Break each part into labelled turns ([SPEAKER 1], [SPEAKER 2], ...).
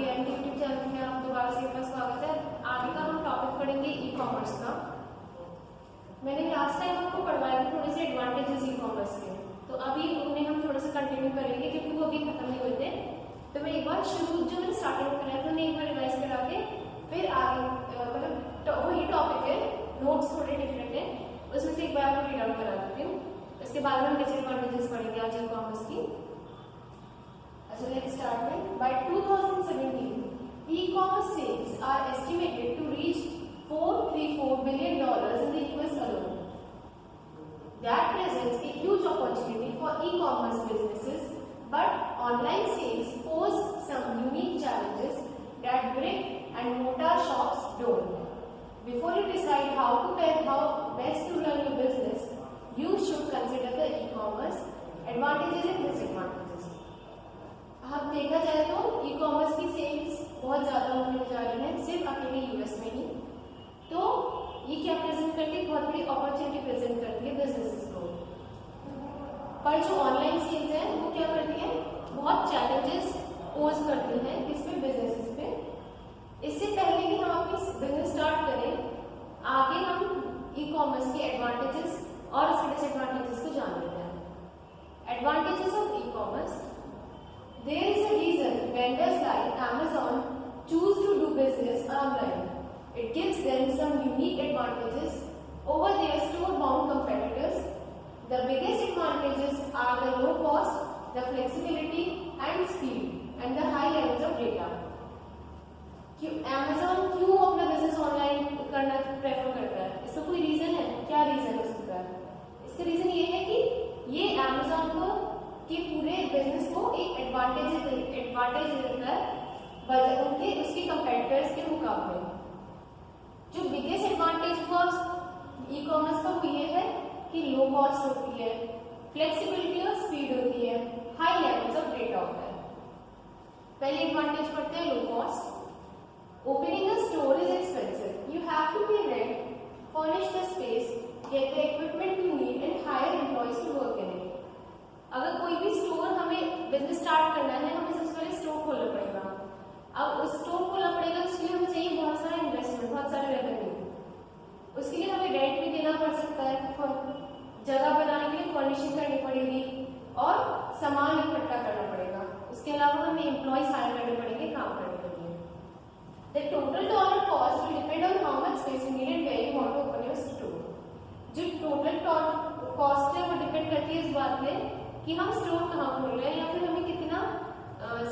[SPEAKER 1] VIT YouTube channel में आप दोबारा से आपका स्वागत है। आगे का हम टॉपिक पढ़ेंगे ई कॉमर्स का। मैंने लास्ट टाइम आपको पढ़वाया था थोड़े से एडवांटेजेस ई कॉमर्स के, तो अभी उन्हें हम थोड़ा सा कंटिन्यू करेंगे क्योंकि वो अभी खत्म नहीं हुए थे। तो मैं एक बार शुरू जो मैंने स्टार्टिंग में कराया था उन्हें एक बार रिवाइज करा के फिर आगे मतलब वही टॉपिक है, नोट्स थोड़े डिफरेंट है, उसमें से एक बार आपको रीड आउट करा देती हूँ। इसके बाद हम डिसएडवांटेजेस पढ़ेंगे आज ई कॉमर्स की। So let's start with, by 2017, e-commerce sales are estimated to reach $434 billion in the US alone. That presents a huge opportunity for e-commerce businesses, but online sales pose some unique challenges that brick and mortar shops don't. Before you decide how best to run your business, you should consider the e-commerce advantages and disadvantages. अब देखा जाए तो e commerce की sales बहुत ज़्यादा होने जा रही है, सिर्फ अकेले यूएस में ही। तो ये क्या प्रेजेंट करती है, बहुत बड़ी अपॉर्चुनिटी प्रेजेंट करती है बिजनेसेस को। पर जो ऑनलाइन सेल्स है वो क्या करती है, बहुत चैलेंजेस पोज करती हैं किसपे, बिजनेसेस पे। इससे पहले कि हम अपनी बिजनेस स्टार्ट करें, आगे हम ई कॉमर्स के एडवांटेजेस और इसके डिसएडवांटेजेस को जान लेते हैं। Advantages of e commerce: there is a reason vendors like Amazon choose to do business online. It gives them some unique advantages over their store-bound competitors. The biggest advantages are the low cost, the flexibility and speed, and the high levels of data. Amazon क्यों अपना business online करना prefer करता है? इसका कोई reason है? क्या reason है इसका? इसका रीजन ये है कि ये Amazon को कि पूरे बिजनेस को एक एडवांटेज देता है उनके उसके कंपेटिटर्स के मुकाबले। जो बिगेस्ट एडवांटेज हुआ ई कॉमर्स का वो ये है कि लो कॉस्ट होती है, फ्लेक्सिबिलिटी और स्पीड होती है, हाई लेवल्स ऑफ डेटा होता है। पहले एडवांटेज पढ़ते हैं low cost. Opening a store is expensive, you have to pay rent, furnish the space, get the equipment you need and hire employees to work in it. अगर कोई भी store हमें business start करना है, हमें सबसे पहले स्टोर खोलना पड़ेगा। अब उस स्टोर खोलना पड़ेगा, उसके लिए हमें चाहिए बहुत सारा इन्वेस्टमेंट, बहुत सारा रेवेन्यू। उसके लिए हमें रेंट भी देना पड़ सकता है, जगह बनाने के लिए फर्निशिंग करनी पड़ेगी और सामान इकट्ठा करना पड़ेगा। उसके अलावा हमें एम्प्लॉयज हायर करने पड़ेंगे काम करने के लिए। The total dollar cost will depend on how much space you need and where you want to open your store. जो टोटल कॉस्ट है वो डिपेंड करती है इस बात पे कि हम स्टोर कहाँ खोल रहे हैं या फिर हमें कितना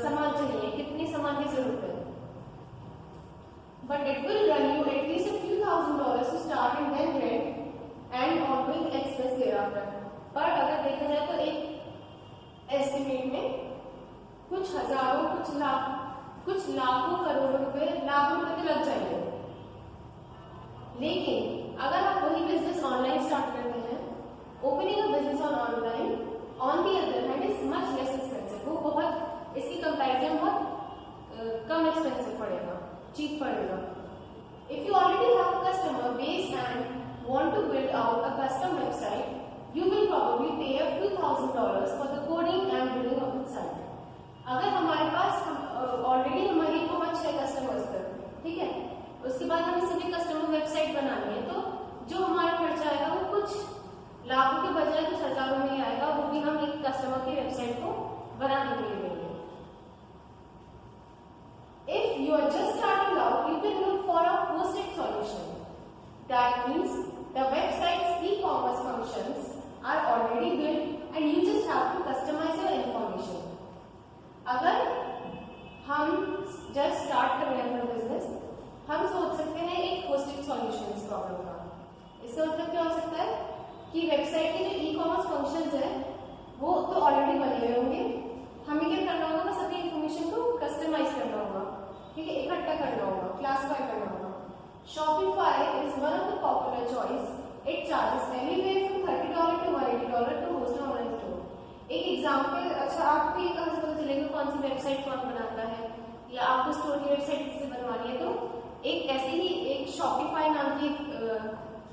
[SPEAKER 1] सामान चाहिए, कितने सामान की जरूरत है। But it will run you at least a few $1000 to start and then rent and ongoing expense thereafter। पर अगर देखा जाए तो एक एस्टिमेट में कुछ हजारों, कुछ लाखों करोड़ों रुपए, लाखों रुपए तो लग जाएंगे। लेकिन अगर आप वही बिजनेस ऑनलाइन स्टार्ट करते हैं, opening a business online on the other hand is much less expensive. वो बहुत इसकी कंपैरिजन बहुत कम एक्सपेंसिव पड़ेगा, चीप पड़ेगा। If you already have a customer base and want to build out a custom website, you will probably pay a few $1000 for the coding and building of the site. अगर हमारे पास already हमारी पहुंच है customers तक, ठीक है, उसके बाद हमें सभी कस्टमर वेबसाइट बनानी है, तो जो हमारा खर्चा आएगा वो कुछ लाखों के बजाय कुछ हजारों में ही आएगा, वो भी हम एक कस्टमर की वेबसाइट को बनाने के लिए देंगे। If you are just starting out, you can look for a hosted solution. That means the website's e-commerce functions are already built and you just have to customize your information. अगर हम just start कर रहे हैं अपना business, हम सोच सकते हैं एक hosted solution इस प्रॉब्लम का। इसका मतलब क्या हो सकता है कि वेबसाइट के जो ई कॉमर्स फंक्शंस है वो तो ऑलरेडी बने हुए होंगे, हमें क्या करना होगा, सभी इंफॉर्मेशन को कस्टमाइज करना होगा, ठीक है, इकट्ठा करना होगा, क्लासिफाई करना होगा। Shopify is one of the popular choice. It charges anywhere from $30 to $180 to host an online store. एक एग्जाम्पल, अच्छा आपको ये कहाँ से पता चलेगा कौन सी वेबसाइट कौन बनाता है या आपको स्टोर की वेबसाइट किससे बनवानी है? तो एक ऐसे ही एक Shopify नाम की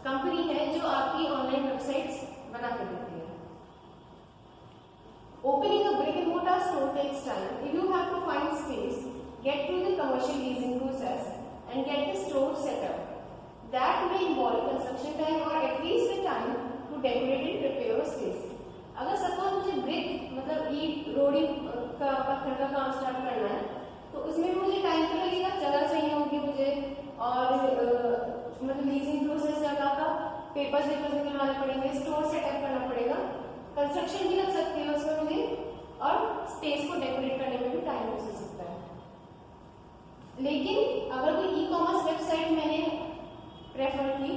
[SPEAKER 1] कंपनी है जो आपकी ऑनलाइन वेबसाइट्स बना के देती है। Opening a brick and mortar store takes time. You have to find space, get through the commercial leasing process and get the store set up. That may involve construction time or at least the time to decorate and prepare a space. अगर suppose मुझे brick मतलब ईट रोड़ी का पत्थर का काम start करना है तो उसमें भी मुझे टाइम तो लगेगा, जगह चाहिए होगी मुझे और मतलब लीजिंग प्रोसेस जगह का पेपर्स निकलवाने पड़ेंगे, स्टोर सेटअप करना पड़ेगा, कंस्ट्रक्शन भी लग सकती है उसमें मुझे और स्पेस को डेकोरेट करने में भी टाइम लग सकता है। लेकिन अगर कोई ई कॉमर्स वेबसाइट मैंने प्रेफर की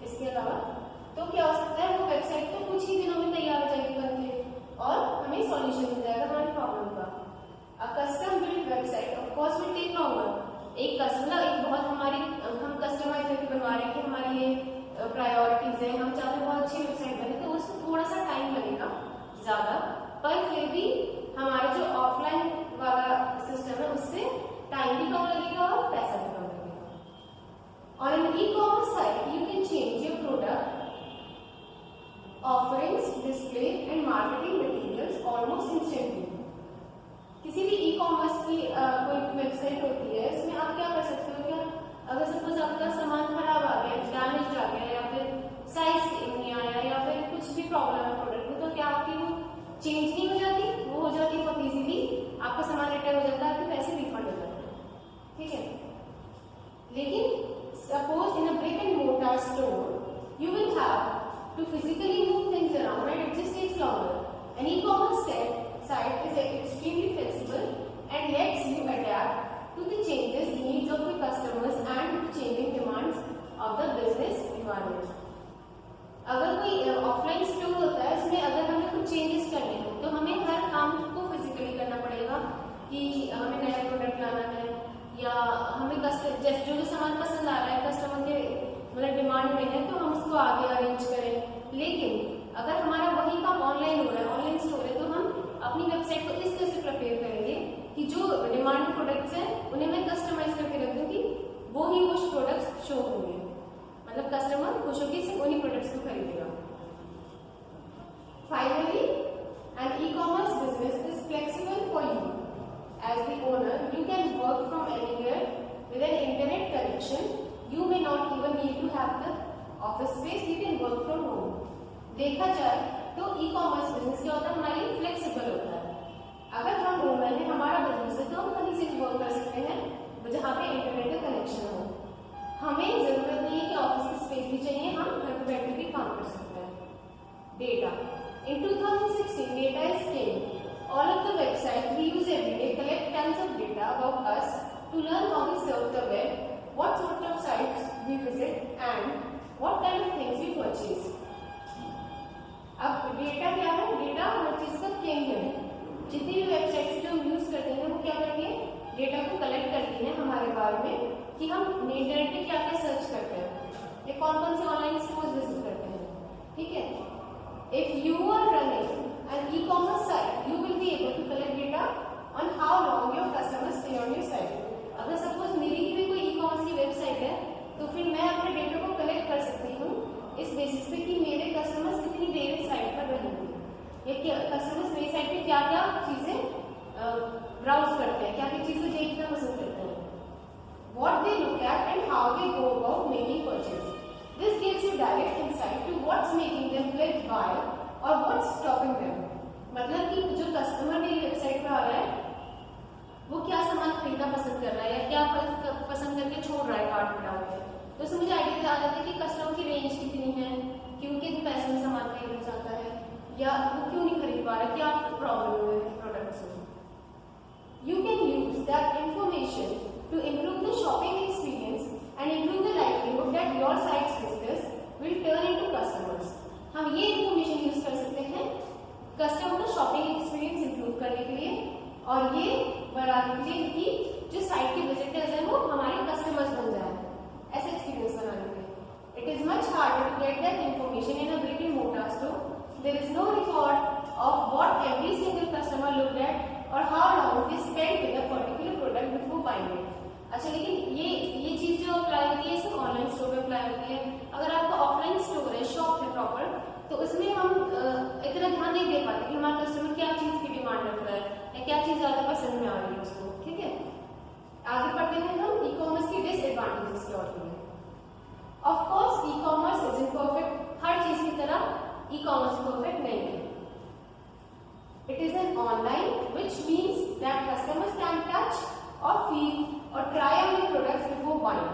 [SPEAKER 1] इसके अलावा तो क्या हो सकता है, वो वेबसाइट तो कुछ ही दिनों में तैयार हो जाएगी बनके और हमें सॉल्यूशन मिल जाएगा हमारी प्रॉब्लम का। A custom build website of course will take longer. एक बहुत हमारी हम कस्टमाइज करके बनवा रहे हैं कि हमारी ये प्रायोरिटीज है, हम चाहते हैं बहुत अच्छी वेबसाइट बने, तो उसको थोड़ा सा टाइम लगेगा ज्यादा, पर फिर भी हमारे जो ऑफलाइन वाला सिस्टम है उससे टाइम भी कम लगेगा और पैसा भी कम लगेगा। On an e-commerce site, you can change your product offerings, display and marketing materials almost instantly. किसी भी ई-कॉमर्स की कोई वेबसाइट होती है, इसमें आप क्या कर सकते हो, क्या अगर सपोज आपका सामान खराब आ गया, डैमेज आ गया या फिर साइज नहीं आया या फिर कुछ भी प्रॉब्लम है प्रोडक्ट में, तो क्या आपकी वो चेंज नहीं हो जाती, वो हो जाती बहुत इजीली, आपका सामान रिटर्न हो जाता है, आपके पैसे रिफंड हो जाते हैं, ठीक है। लेकिन suppose in a brick and mortar store, you will have to physically move things around and it just takes longer. An e-commerce site is extremely flexible and lets you adapt to the changes, needs of the customers and to changing demands of the business environment. अगर कोई offline store होता है, इसमें अगर हमें कुछ changes करने हो तो हमें हर काम को फिजिकली करना पड़ेगा कि हमें नया प्रोडक्ट लाना है या हमें जो सामान पसंद आ रहा है कस्टमर के मतलब डिमांड में है तो हम उसको आगे अरेंज करें। लेकिन अगर हमारा वही काम ऑनलाइन हो रहा है, ऑनलाइन स्टोर है, तो हम अपनी वेबसाइट को इस तरह से प्रिपेयर करेंगे कि जो डिमांड प्रोडक्ट्स हैं उन्हें मैं कस्टमाइज करके रख दूंगी, वो ही कुछ प्रोडक्ट्स शो होंगे, मतलब कस्टमर खुश होकर सिर्फ उन्हीं प्रोडक्ट्स को खरीदेगा। Finally an e-commerce business is flexible for you as the owner. You can work from anywhere with an internet connection. You may not even need to have the office space. You can work from home. देखा जाए तो e-commerce business क्या होता है, हमारे लिए flexible होता है। अगर हम ओनर हैं, हमारा बिजनेस है, तो हम कहीं से भी वर्क कर सकते हैं जहाँ पे इंटरनेट का कनेक्शन हो। हमें जरूरत नहीं है कि ऑफिस की स्पेस भी चाहिए, हम घर पे बैठ के भी काम कर सकते हैं। Data in 2016 data is king. All of the websites we use every day collect tons of data about us to learn how we surf the web, what sort of sites we visit and what kind of things we purchase. अब data क्या है, data हर चीज का king है। जितनी भी websites जो हम यूज करते हैं वो क्या करती है, डेटा को कलेक्ट करती है हमारे बारे में कि हम इंटरनेट पे क्या क्या सर्च करते हैं या कौन कौन से ऑनलाइन स्टोर्स विजिट करते हैं, ठीक है। If you are running an e-commerce site, you will be able to collect data on how long your customers stay on your site. अगर सपोज मेरी ही भी कोई ई-कॉमर्स की वेबसाइट है तो फिर मैं अपने डेटा को कलेक्ट कर सकती हूँ इस बेसिस पे कि मेरे कस्टमर्स कितनी देर साइट पर रहेंगे या कस्टमर्स मेरी साइट पे क्या क्या चीजें ब्राउज करते हैं, क्या क्या चीजें देखना पसंद करते हैं, what they look at and how they go about making purchase. This gives you direct insight to what's making them click buy or what's stopping them. मतलब कि जो कस्टमर मेरी वेबसाइट पर आ रहा है वो क्या सामान खरीदना पसंद कर रहा है या क्या पसंद करके छोड़ रहा है कार्ट में डाल के, तो उससे मुझे आइडिया आ जाता है कि कस्टमर की रेंज कितनी है, क्यों कितने पैसे में सामान खरीदना चाहता है या वो क्यों नहीं खरीद पा रहा, क्या प्रॉब्लम है प्रोडक्ट से। You can use that information to improve the shopping experience and improve the likelihood that your site's visitors will turn into customers. हम ये इन्फॉर्मेशन यूज कर सकते हैं कस्टमर का शॉपिंग एक्सपीरियंस इंप्रूव करने के लिए और ये बढ़ाने के लिए कि जो साइट के विजिटर्स हैं वो हमारे कस्टमर्स बन जाए, ऐसा एक्सपीरियंस बनाने के लिए। It is much harder to get that information in a brick and mortar store. There is no record of what every single customer looked at or how long they spent with a particular product before buying it. अच्छा, लेकिन ये चीज जो apply होती है सिर्फ online store में apply होती है। अगर आपका ऑफलाइन स्टोर है, शॉप है प्रॉपर, तो उसमें हम इतना ध्यान नहीं दे पाते कि हमारा कस्टमर क्या चीज की डिमांड रख रहा है या क्या चीज ज्यादा पसंद में आ रही है उसको, ठीक है। होती है। Of course e commerce is perfect, हर चीज की तरह ई कॉमर्स परफेक्ट नहीं है। It is an online which means that customers can touch और फील और try on the products before buying.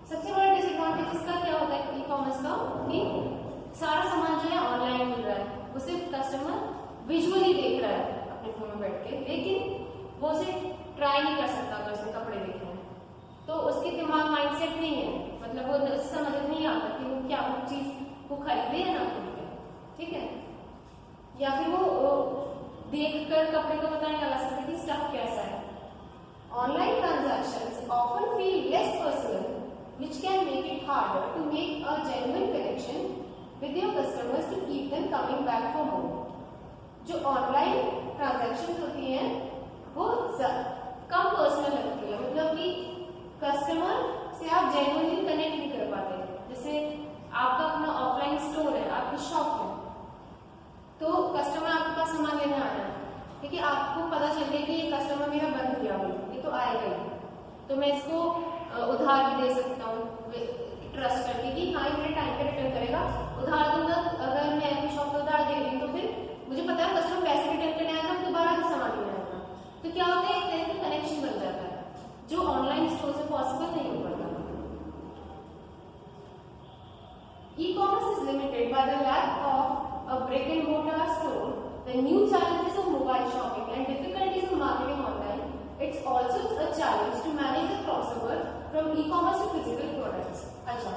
[SPEAKER 1] सबसे बड़ा डिसएडवांटेज इसका क्या होता है ई कॉमर्स का, कि सारा सामान जो है ऑनलाइन मिल रहा है, वो सिर्फ कस्टमर विजुअली देख रहा है अपने फोन में बैठ के, लेकिन वो उसे ट्राई नहीं कर सकता अगर उसने कपड़े देखे हैं तो उसके दिमाग माइंडसेट नहीं है, मतलब वो समझ नहीं आता कि वो क्या वो चीज को खरीदे या ना खरीदे, ठीक है। या फिर वो देखकर कपड़े को पता नहीं लगा सकते कि स्टफ कैसा है। Online transactions often feel less personal which can make it harder to make a genuine connection with your customers to keep them coming back for more। जो ऑनलाइन ट्रांजैक्शंस होती हैं वो कम पर्सनल लगती है, मतलब कि कस्टमर से आप जेन्युइनली कनेक्ट नहीं कर पाते। जैसे आपका अपना ऑफलाइन स्टोर है, आपकी शॉप है, तो कस्टमर आपके पास सामान लेने आ रहा है, ठीक है, आपको पता चल गया कि ये कस्टमर मेरा बंद किया हुआ है, ये तो आएगा ही, तो मैं इसको उधार भी दे सकता हूँ ट्रस्ट करके कि हाँ ये टाइम पे रिटर्न करेगा। उधार दूंगा, अगर मैं अपनी शॉप पे उधार दे रही हूँ तो फिर मुझे पता है कस्टमर पैसे रिटर्न करने आएगा, दोबारा भी सामान लेने आएगा, तो क्या होता है एक तरह का कनेक्शन बन जाता है जो ऑनलाइन स्टोर से पॉसिबल नहीं हो पाता। E-commerce is limited by the lack of a brick and mortar store, the new challenges of mobile shopping and difficulties of marketing online. It's also a challenge to manage the crossover from e-commerce to physical products। अच्छा,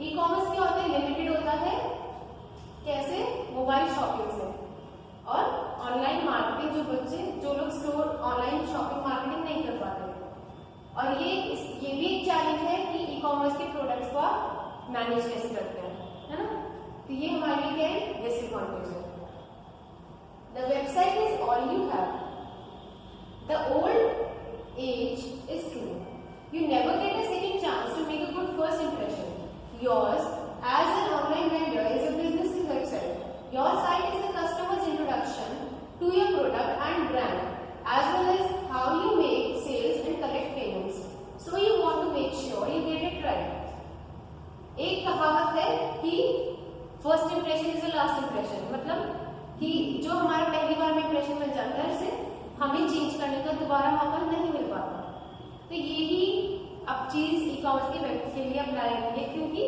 [SPEAKER 1] e-commerce क्या होता है, limited होता है, कैसे, mobile shopping से, और online marketing जो लोग स्टोर ऑनलाइन शॉपिंग मार्केटिंग नहीं कर पाते, और ये भी एक चैलेंज है कि ई कॉमर्स के प्रोडक्ट्स को आप मैनेज कैसे करते हैं, है ना। तो ये हमारे लिए क्या है, डिसएडवांटेज है। The website is all you have, the old age is true, you never get a second chance to make a good first impression. Yours as an online vendor is a business website, your site is the customers introduction to your product and brand as well as how you make sales and collect payments, so you want to make sure you get it right। एक कहावत है कि first impression is the last impression, मतलब कि जो हमारा पहली बार में इंप्रेशन बन जाता है उसे हमें चेंज करने का दोबारा मौका नहीं मिल पाता। तो यही अब चीज ई कॉमर्स के लिए अप्लाई होती है, क्योंकि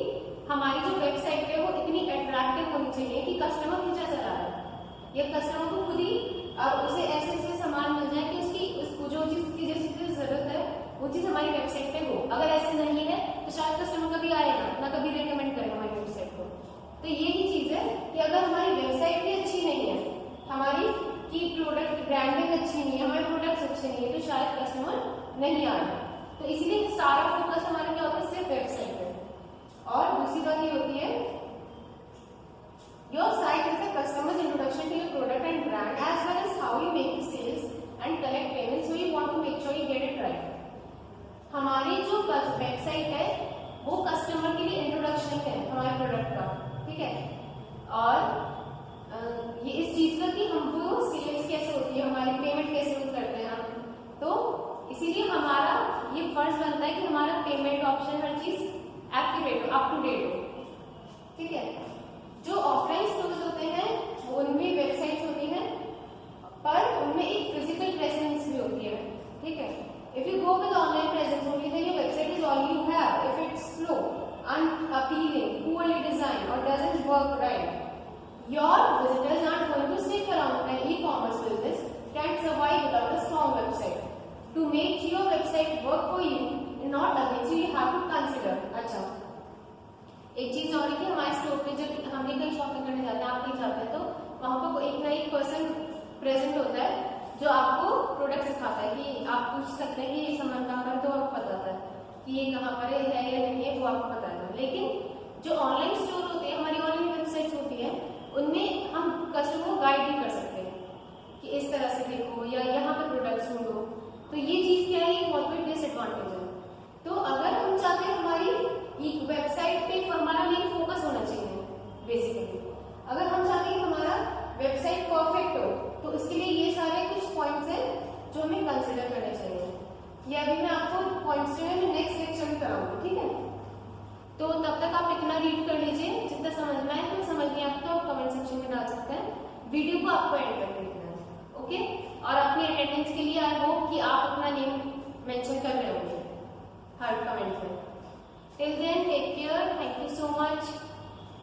[SPEAKER 1] हमारी जो वेबसाइट है वो इतनी अट्रैक्टिव होनी चाहिए कि कस्टमर खींचा चला रहा है, या कस्टमर को खुद ही उसे ऐसे सामान मिल जाए कि उसको जो चीज की जरूरत है वो चीज हमारी वेबसाइट पे हो। अगर ऐसे नहीं है तो शायद कस्टमर कभी आएगा ना, कभी रेकमेंड करेगा हमारी वेबसाइट को। तो यही चीज है कि अगर हमारी वेबसाइट भी अच्छी नहीं है, हमारी की प्रोडक्ट ब्रांडिंग अच्छी नहीं है, हमारे प्रोडक्ट्स अच्छे नहीं है, तो शायद कस्टमर नहीं आएगा। तो इसलिए सारा फोकस हमारा क्या होता है, सिर्फ वेबसाइट पे। और दूसरी बात ये होती है, your site is the customer's introduction to your product and brand as well as how you make the sales and collect payments, so you want to make sure you get it right। हमारी जो website है वो customer के लिए introduction है हमारे product का, ठीक है, और ये इस चीज का कि हमको सेल्स कैसे होती है, हमारी पेमेंट कैसे करते हैं हम, तो इसीलिए हमारा ये फर्ज बनता है कि हमारा पेमेंट ऑप्शन हर चीज एक्यूरेट हो, अप टू डेट हो, ठीक है। जो ऑफलाइन स्टोर्स होते हैं वो उनमें वेबसाइट्स होती हैं, पर उनमें एक फिजिकल प्रेजेंस भी होती है, ठीक है। If you go with online presence only then your website is all you have. If it's slow, unappealing, poorly designed और doesn't work right, your visitors aren't going to stick around। An e-commerce business can't survive without a strong website। To make your website work for you and not against you, you have to consider। अच्छा, एक चीज और है कि हमारे store पे जब हम भी कहीं शॉपिंग करने जाते हैं, आप कहीं जाते हैं, तो वहां पर एक ना एक पर्सन प्रेजेंट होता है जो आपको प्रोडक्ट सिखाता है, कि आप पूछ सकते हैं कि ये सामान कहाँ पर, तो आपको पता होता है कि ये कहाँ पर है या नहीं है, वो आपको पता है। लेकिन जो ऑनलाइन स्टोर होते हैं, हमारी ऑनलाइन वेबसाइट होती है, उनमें हम कस्टमर को गाइड भी कर सकते हैं कि इस तरह से देखो या यहाँ पर प्रोडक्ट्स ढूंढो। तो ये चीज क्या है, बहुत बड़ी डिसएडवांटेज है। तो अगर हम चाहते हैं हमारी वेबसाइट पे हमारा मेन फोकस होना चाहिए बेसिकली, अगर हम चाहते हैं हमारा वेबसाइट परफेक्ट हो, तो इसके लिए ये सारे कुछ पॉइंट्स हैं जो हमें कंसिडर करने चाहिए। ये अभी मैं आपको पॉइंट्स जो है मैं नेक्स्ट लेक्चर में कराऊंगी, ठीक है। तक आप इतना रीड कर लीजिए, जितना समझ में आए। कुछ समझ नहीं आता तो आप कमेंट सेक्शन में डाल सकते हैं। वीडियो को आपको एंड तक देखना है, ओके। और अपनी अटेंडेंस के लिए आई होप कि आप अपना नेम मेंशन कर रहे होंगे हर कमेंट में। Till then take care, thank you so much.